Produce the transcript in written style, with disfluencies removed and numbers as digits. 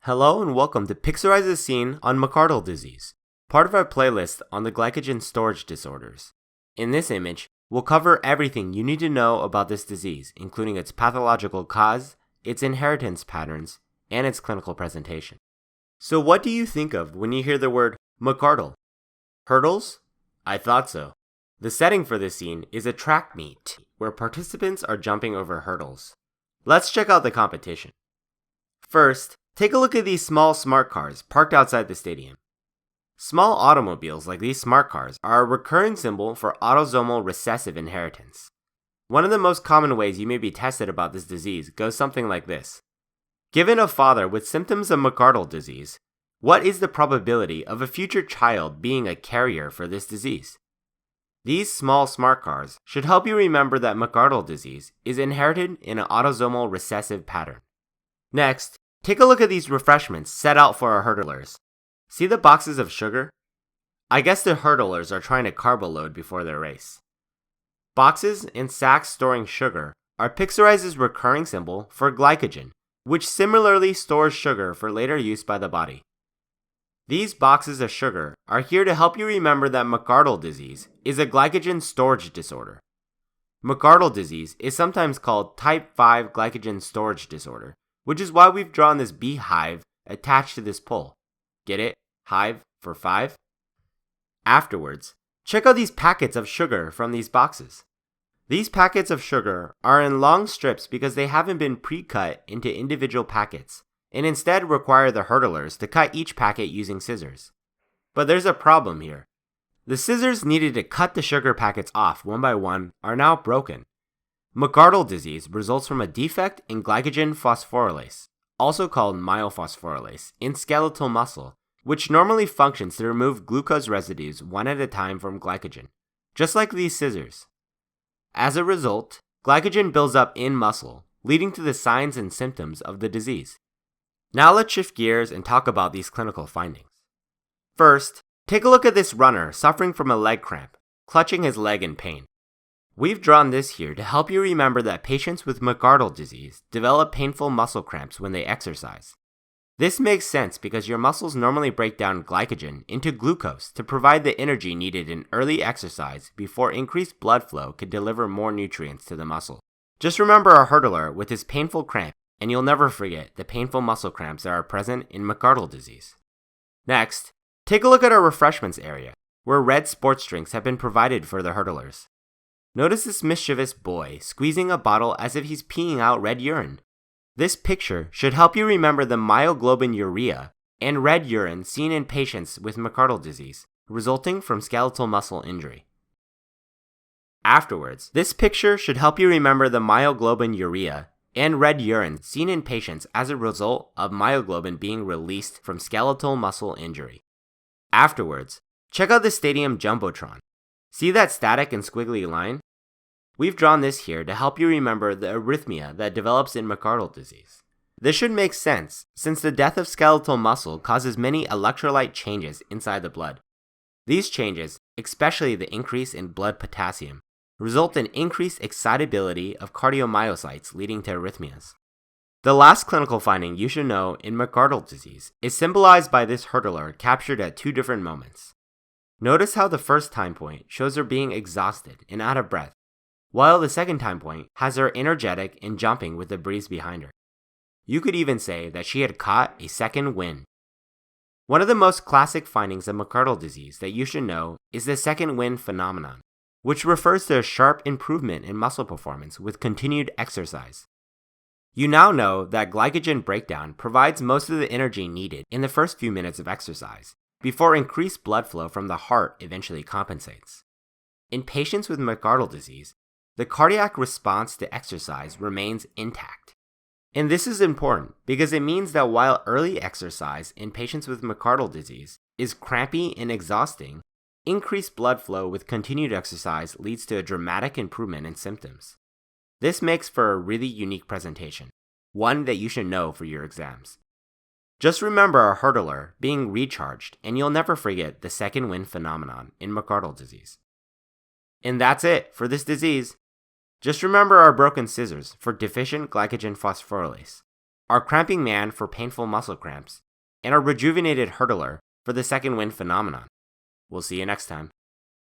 Hello and welcome to Pixarize the Scene on McArdle disease, part of our playlist on the glycogen storage disorders. In this image, we'll cover everything you need to know about this disease, including its pathological cause, its inheritance patterns, and its clinical presentation. So what do you think of when you hear the word McArdle? Hurdles? I thought so. The setting for this scene is a track meet, where participants are jumping over hurdles. Let's check out the competition. First, take a look at these small smart cars parked outside the stadium. Small automobiles like these smart cars are a recurring symbol for autosomal recessive inheritance. One of the most common ways you may be tested about this disease goes something like this. Given a father with symptoms of McArdle disease, what is the probability of a future child being a carrier for this disease? These small smart cars should help you remember that McArdle disease is inherited in an autosomal recessive pattern. Next, take a look at these refreshments set out for our hurdlers. See the boxes of sugar? I guess the hurdlers are trying to carb load before their race. Boxes and sacks storing sugar are Pixarize's recurring symbol for glycogen, which similarly stores sugar for later use by the body. These boxes of sugar are here to help you remember that McArdle disease is a glycogen storage disorder. McArdle disease is sometimes called type 5 glycogen storage disorder, which is why we've drawn this beehive attached to this pole. Get it? Hive for 5? Afterwards, check out these packets of sugar from these boxes. These packets of sugar are in long strips because they haven't been pre-cut into individual packets, and instead require the hurdlers to cut each packet using scissors. But there's a problem here. The scissors needed to cut the sugar packets off one by one are now broken. McArdle disease results from a defect in glycogen phosphorylase, also called myophosphorylase, in skeletal muscle, which normally functions to remove glucose residues one at a time from glycogen, just like these scissors. As a result, glycogen builds up in muscle, leading to the signs and symptoms of the disease. Now let's shift gears and talk about these clinical findings. First, take a look at this runner suffering from a leg cramp, clutching his leg in pain. We've drawn this here to help you remember that patients with McArdle disease develop painful muscle cramps when they exercise. This makes sense because your muscles normally break down glycogen into glucose to provide the energy needed in early exercise before increased blood flow can deliver more nutrients to the muscle. Just remember a hurdler with his painful cramp, and you'll never forget the painful muscle cramps that are present in McArdle disease. Next, take a look at our refreshments area, where red sports drinks have been provided for the hurdlers. Notice this mischievous boy squeezing a bottle as if he's peeing out red urine. This picture should help you remember the myoglobinuria and red urine seen in patients with McArdle disease, resulting from skeletal muscle injury. Afterwards, this picture should help you remember the myoglobinuria and red urine seen in patients as a result of myoglobin being released from skeletal muscle injury. Afterwards, check out the stadium jumbotron. See that static and squiggly line? We've drawn this here to help you remember the arrhythmia that develops in McArdle disease. This should make sense since the death of skeletal muscle causes many electrolyte changes inside the blood. These changes, especially the increase in blood potassium, result in increased excitability of cardiomyocytes leading to arrhythmias. The last clinical finding you should know in McArdle disease is symbolized by this hurdler captured at 2 different moments. Notice how the first time point shows her being exhausted and out of breath, while the second time point has her energetic and jumping with the breeze behind her. You could even say that she had caught a second wind. One of the most classic findings of McArdle disease that you should know is the second wind phenomenon, which refers to a sharp improvement in muscle performance with continued exercise. You now know that glycogen breakdown provides most of the energy needed in the first few minutes of exercise, before increased blood flow from the heart eventually compensates. In patients with McArdle disease, the cardiac response to exercise remains intact. And this is important because it means that while early exercise in patients with McArdle disease is crampy and exhausting, increased blood flow with continued exercise leads to a dramatic improvement in symptoms. This makes for a really unique presentation, one that you should know for your exams. Just remember a hurdler being recharged and you'll never forget the second wind phenomenon in McArdle disease. And that's it for this disease. Just remember our broken scissors for deficient glycogen phosphorylase, our cramping man for painful muscle cramps, and our rejuvenated hurdler for the second wind phenomenon. We'll see you next time.